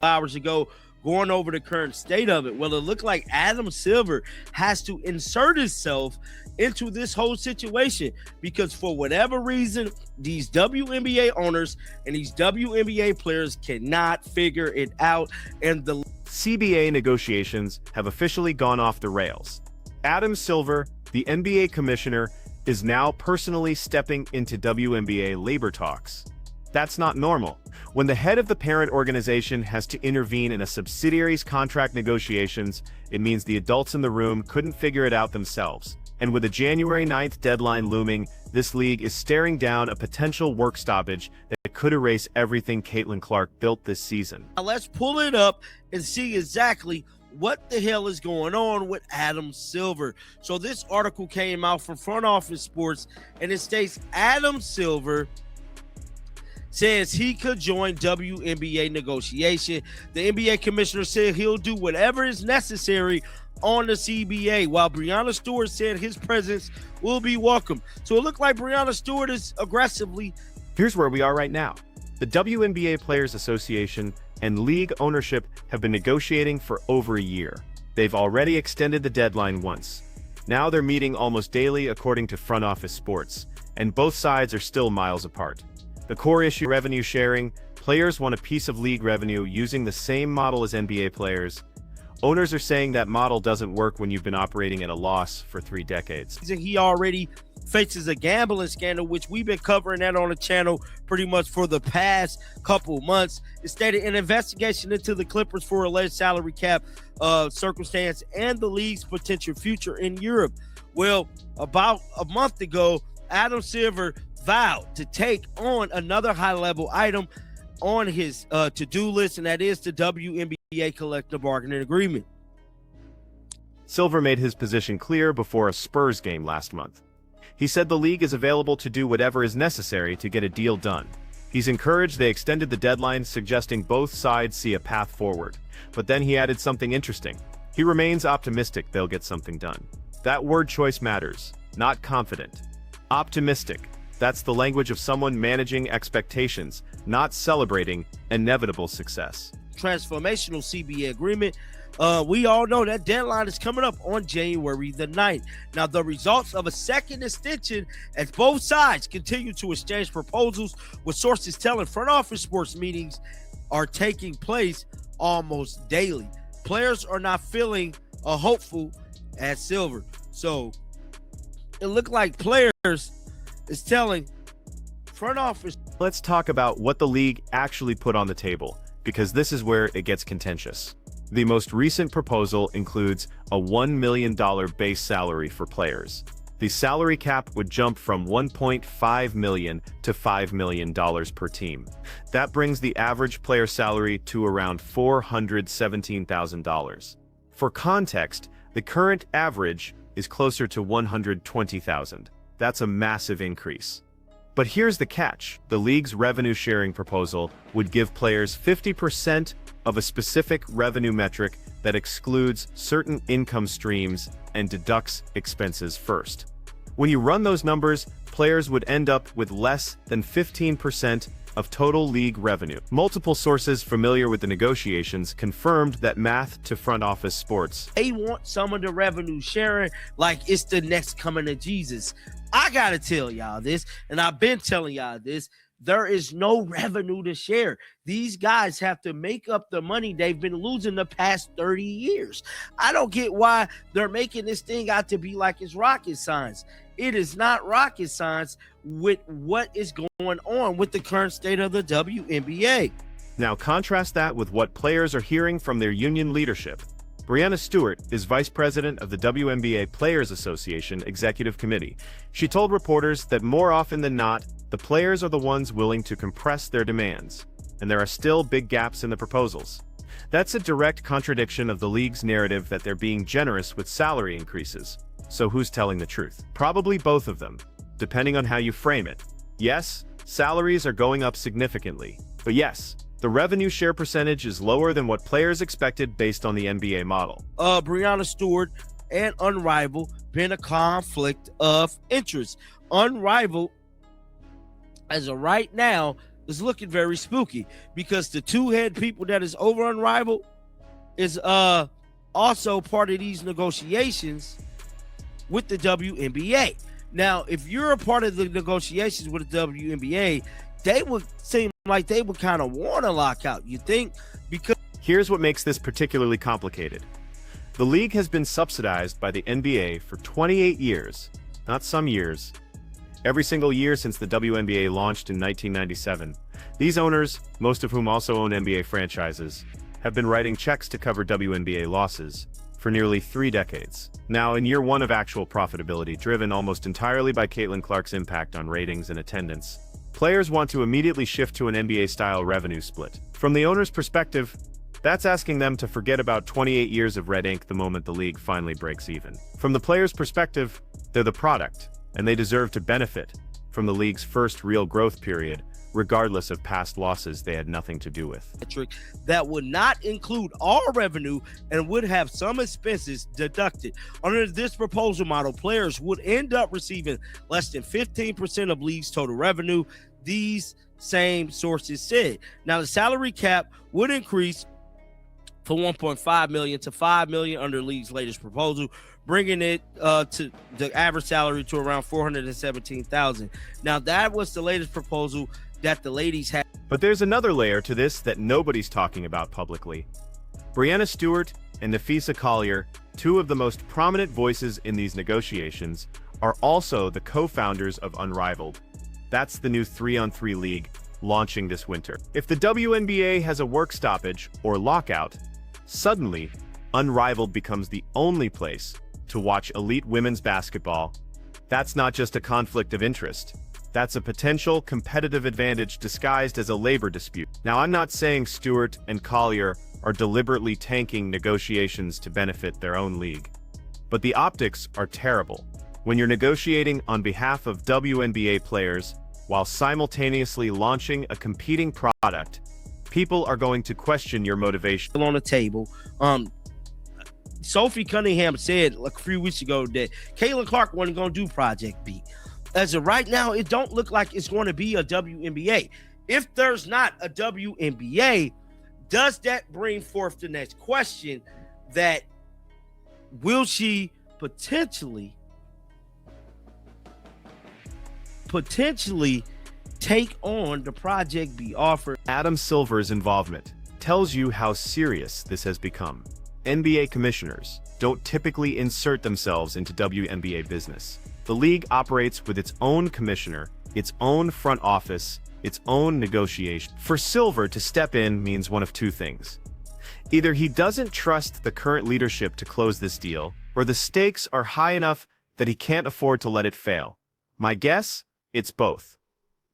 hours ago, going over the current state of it. Well, it looked like Adam Silver has to insert himself into this whole situation because for whatever reason, these WNBA owners and these WNBA players cannot figure it out. And the CBA negotiations have officially gone off the rails. Adam Silver, the NBA commissioner, is now personally stepping into WNBA labor talks. That's not normal. When the head of the parent organization has to intervene in a subsidiary's contract negotiations, it means the adults in the room couldn't figure it out themselves. And with the January 9th deadline looming, this league is staring down a potential work stoppage that could erase everything Caitlin Clark built this season. Now let's pull it up and see exactly what the hell is going on with Adam Silver. So this article came out from Front Office Sports, and it states Adam Silver says he could join WNBA negotiation. The NBA commissioner said he'll do whatever is necessary on the CBA, while Breanna Stewart said his presence will be welcome. So it looked like Breanna Stewart is aggressively. Here's where we are right now. The WNBA Players Association and league ownership have been negotiating for over a year. They've already extended the deadline once. Now they're meeting almost daily according to Front Office Sports, and both sides are still miles apart. The core issue, revenue sharing. Players want a piece of league revenue using the same model as NBA players. Owners are saying that model doesn't work when you've been operating at a loss for 3 decades. He already faces a gambling scandal, which we've been covering that on the channel pretty much for the past couple months. It stated an investigation into the Clippers for alleged salary cap circumstance and the league's potential future in Europe. Well, about a month ago, Adam Silver vowed to take on another high-level item on his to-do list, and that is the WNBA collective bargaining agreement. Silver made his position clear before a Spurs game last month. He said the league is available to do whatever is necessary to get a deal done. He's encouraged they extended the deadline, suggesting both sides see a path forward. But then he added something interesting. He remains optimistic they'll get something done. That word choice matters, not confident. Optimistic. That's the language of someone managing expectations, not celebrating inevitable success. Transformational CBA agreement. We all know that deadline is coming up on January the 9th. Now, the results of a second extension as both sides continue to exchange proposals, with sources telling Front Office Sports meetings are taking place almost daily. Players are not feeling hopeful as Silver. So it looked like players is telling Front Office. Let's talk about what the league actually put on the table, because this is where it gets contentious. The most recent proposal includes a $1 million base salary for players. The salary cap would jump from $1.5 million to $5 million per team. That brings the average player salary to around $417,000. For context, the current average is closer to $120,000. That's a massive increase. But here's the catch. The league's revenue sharing proposal would give players 50% of a specific revenue metric that excludes certain income streams and deducts expenses first. When you run those numbers, players would end up with less than 15% of total league revenue. Multiple sources familiar with the negotiations confirmed that math to Front Office Sports. They want some of the revenue sharing like it's the next coming of Jesus. I gotta tell y'all this, and I've been telling y'all this. There is no revenue to share. These guys have to make up the money they've been losing the past 30 years. I don't get why they're making this thing out to be like it's rocket science. It is not rocket science with what is going on with the current state of the WNBA. Now contrast that with what players are hearing from their union leadership. Breanna Stewart is vice president of the WNBA Players Association Executive Committee. She told reporters that more often than not, the players are the ones willing to compress their demands, and there are still big gaps in the proposals. That's a direct contradiction of the league's narrative that they're being generous with salary increases. So who's telling the truth? Probably both of them, depending on how you frame it. Yes, salaries are going up significantly, but yes, the revenue share percentage is lower than what players expected based on the NBA model. Breanna Stewart and Unrivaled been a conflict of interest. Unrivaled, as of right now, is looking very spooky because the two head people that is over Unrivaled is also part of these negotiations with the WNBA. Now, if you're a part of the negotiations with the WNBA, they would seem like they would kind of want a lockout, you think? Because here's what makes this particularly complicated. The league has been subsidized by the NBA for 28 years, not some years. Every single year since the WNBA launched in 1997, these owners, most of whom also own NBA franchises, have been writing checks to cover WNBA losses for nearly 3 decades. Now, in year one of actual profitability, driven almost entirely by Caitlin Clark's impact on ratings and attendance, players want to immediately shift to an NBA-style revenue split. From the owner's perspective, that's asking them to forget about 28 years of red ink the moment the league finally breaks even. From the player's perspective, they're the product, and they deserve to benefit from the league's first real growth period, regardless of past losses they had nothing to do with. That would not include all revenue and would have some expenses deducted. Under this proposal model, players would end up receiving less than 15% of league's total revenue, these same sources said. Now, the salary cap would increase from 1.5 million to 5 million under league's latest proposal, bringing it to the average salary to around 417,000. Now, that was the latest proposal that the ladies had. But there's another layer to this that nobody's talking about publicly. Breanna Stewart and Napheesa Collier, two of the most prominent voices in these negotiations, are also the co-founders of Unrivaled. That's the new 3-on-3 league launching this winter. If the WNBA has a work stoppage or lockout, suddenly Unrivaled becomes the only place to watch elite women's basketball. That's not just a conflict of interest. That's a potential competitive advantage disguised as a labor dispute. Now, I'm not saying Stewart and Collier are deliberately tanking negotiations to benefit their own league, but the optics are terrible. When you're negotiating on behalf of WNBA players while simultaneously launching a competing product, people are going to question your motivation. On the table, Sophie Cunningham said like a few weeks ago that Caitlin Clark wasn't going to do Project B. As of right now, it don't look like it's going to be a WNBA. If there's not a WNBA, does that bring forth the next question that will she potentially take on the Project B offer? Adam Silver's involvement tells you how serious this has become. NBA commissioners don't typically insert themselves into WNBA business. The league operates with its own commissioner, its own front office, its own negotiation. For Silver to step in means one of two things. Either he doesn't trust the current leadership to close this deal, or the stakes are high enough that he can't afford to let it fail. My guess? It's both.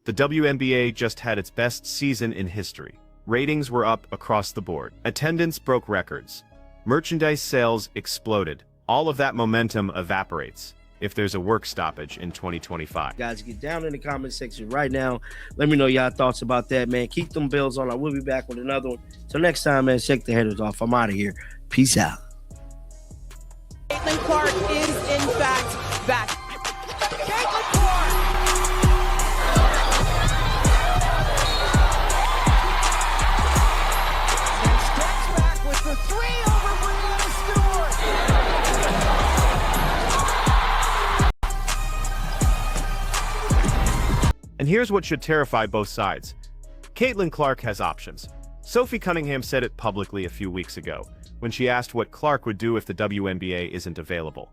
The WNBA just had its best season in history. Ratings were up across the board. Attendance broke records. Merchandise sales exploded. All of that momentum evaporates if there's a work stoppage in 2025. Guys, get down in the comment section right now. Let me know y'all thoughts about that, man. Keep them bills on. I will be back with another one. Till next time, man, shake the headers off. I'm out of here. Peace out. Caitlin Clark is, in fact, back. Caitlin Clark! And steps back with the three over Breanna Stewart. And here's what should terrify both sides. Caitlin Clark has options. Sophie Cunningham said it publicly a few weeks ago, when she asked what Clark would do if the WNBA isn't available.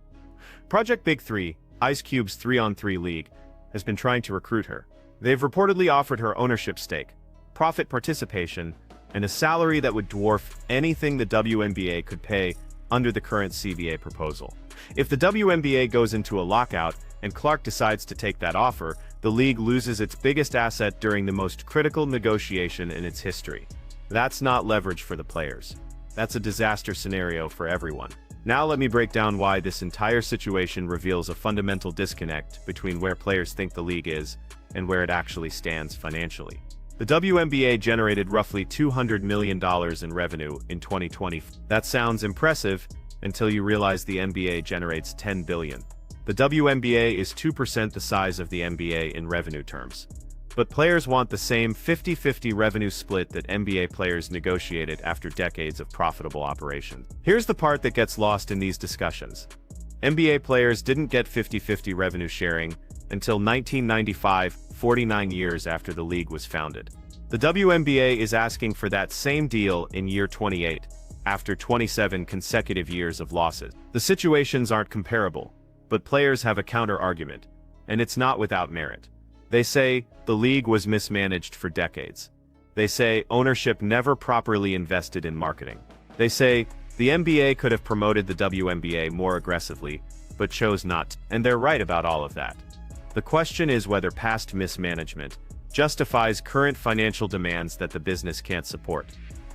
Project Big 3, Ice Cube's 3-on-3 league, has been trying to recruit her. They've reportedly offered her ownership stake, profit participation, and a salary that would dwarf anything the WNBA could pay under the current CBA proposal. If the WNBA goes into a lockout and Clark decides to take that offer, the league loses its biggest asset during the most critical negotiation in its history. That's not leverage for the players. That's a disaster scenario for everyone. Now let me break down why this entire situation reveals a fundamental disconnect between where players think the league is and where it actually stands financially. The WNBA generated roughly $200 million in revenue in 2020. That sounds impressive until you realize the NBA generates $10 billion. The WNBA is 2% the size of the NBA in revenue terms. But players want the same 50-50 revenue split that NBA players negotiated after decades of profitable operation. Here's the part that gets lost in these discussions. NBA players didn't get 50-50 revenue sharing until 1995, 49 years after the league was founded. The WNBA is asking for that same deal in year 28, after 27 consecutive years of losses. The situations aren't comparable, but players have a counter-argument, and it's not without merit. They say the league was mismanaged for decades. They say ownership never properly invested in marketing. They say the NBA could have promoted the WNBA more aggressively, but chose not to. And they're right about all of that. The question is whether past mismanagement justifies current financial demands that the business can't support.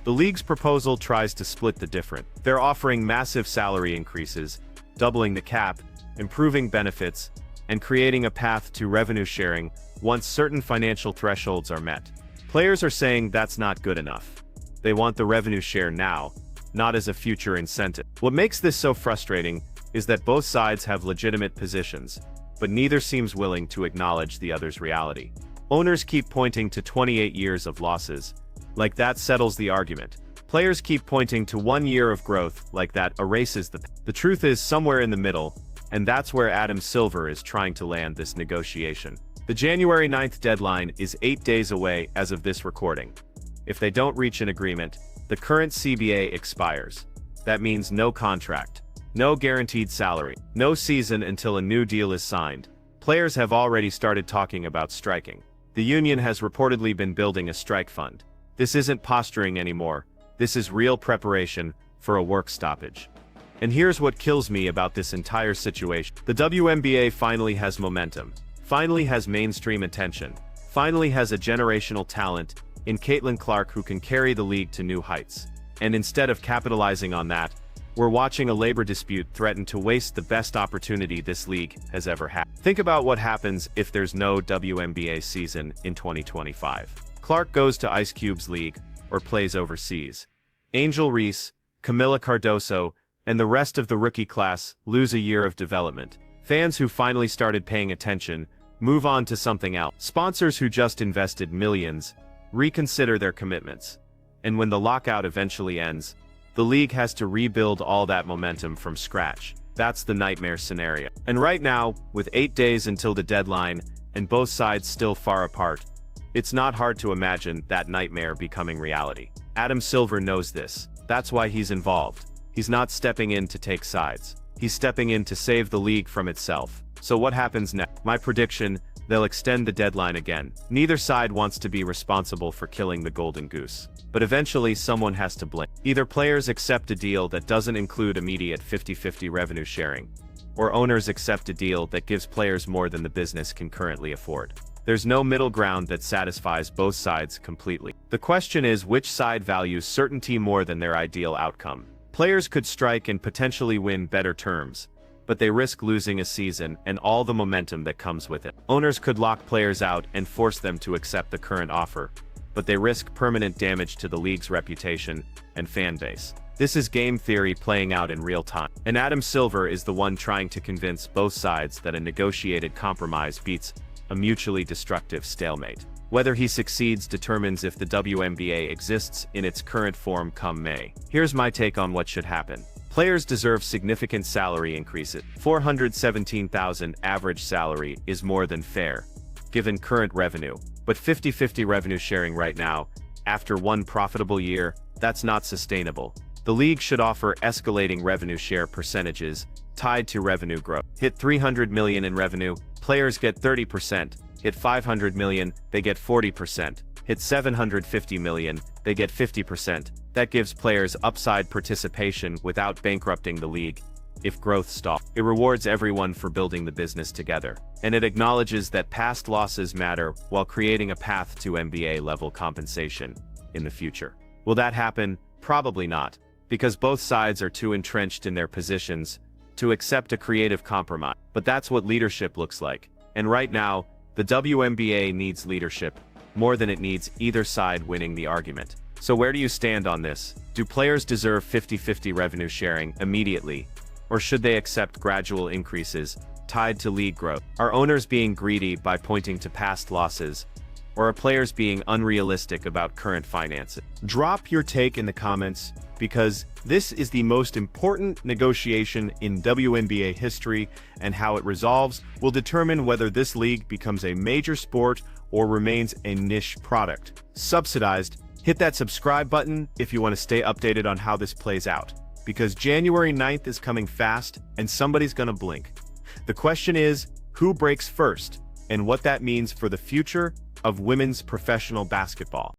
The league's proposal tries to split the difference. They're offering massive salary increases, doubling the cap, improving benefits, and creating a path to revenue sharing once certain financial thresholds are met. Players are saying that's not good enough. They want the revenue share now, not as a future incentive. What makes this so frustrating is that both sides have legitimate positions, but neither seems willing to acknowledge the other's reality. Owners keep pointing to 28 years of losses, like that settles the argument. Players keep pointing to 1 year of growth, like that erases the truth is somewhere in the middle, and that's where Adam Silver is trying to land this negotiation. The January 9th deadline is 8 days away as of this recording. If they don't reach an agreement, the current CBA expires. That means no contract, no guaranteed salary, no season until a new deal is signed. Players have already started talking about striking. The union has reportedly been building a strike fund. This isn't posturing anymore. This is real preparation for a work stoppage. And here's what kills me about this entire situation. The WNBA finally has momentum, finally has mainstream attention, finally has a generational talent in Caitlin Clark who can carry the league to new heights. And instead of capitalizing on that, we're watching a labor dispute threaten to waste the best opportunity this league has ever had. Think about what happens if there's no WNBA season in 2025. Clark goes to Ice Cube's league, or plays overseas. Angel Reese, Camila Cardoso, and the rest of the rookie class lose a year of development. Fans who finally started paying attention move on to something else. Sponsors who just invested millions reconsider their commitments. And when the lockout eventually ends, the league has to rebuild all that momentum from scratch. That's the nightmare scenario. And right now, with 8 days until the deadline, and both sides still far apart, it's not hard to imagine that nightmare becoming reality. Adam Silver knows this. That's why he's involved. He's not stepping in to take sides. He's stepping in to save the league from itself. So what happens next? My prediction, they'll extend the deadline again. Neither side wants to be responsible for killing the golden goose. But eventually someone has to blame. Either players accept a deal that doesn't include immediate 50-50 revenue sharing, or owners accept a deal that gives players more than the business can currently afford. There's no middle ground that satisfies both sides completely. The question is which side values certainty more than their ideal outcome. Players could strike and potentially win better terms, but they risk losing a season and all the momentum that comes with it. Owners could lock players out and force them to accept the current offer, but they risk permanent damage to the league's reputation and fan base. This is game theory playing out in real time. And Adam Silver is the one trying to convince both sides that a negotiated compromise beats a mutually destructive stalemate. Whether he succeeds determines if the WNBA exists in its current form come May. Here's my take on what should happen. Players deserve significant salary increases. $417,000 average salary is more than fair, given current revenue. But 50-50 revenue sharing right now, after one profitable year, that's not sustainable. The league should offer escalating revenue share percentages tied to revenue growth. Hit $300 million in revenue, players get 30%. Hit $500 million, they get 40%. Hit $750 million, they get 50%. That gives players upside participation without bankrupting the league. If growth stalls, it rewards everyone for building the business together. And it acknowledges that past losses matter while creating a path to NBA-level compensation in the future. Will that happen? Probably not, because both sides are too entrenched in their positions to accept a creative compromise. But that's what leadership looks like. And right now, the WNBA needs leadership more than it needs either side winning the argument. So where do you stand on this? Do players deserve 50-50 revenue sharing immediately, or should they accept gradual increases tied to league growth? Are owners being greedy by pointing to past losses Or are players being unrealistic about current finances? Drop your take in the comments, because this is the most important negotiation in WNBA history, and how it resolves will determine whether this league becomes a major sport or remains a niche product. Subsidized, hit that subscribe button if you want to stay updated on how this plays out, because January 9th is coming fast and somebody's gonna blink. The question is, who breaks first, and what that means for the future of women's professional basketball.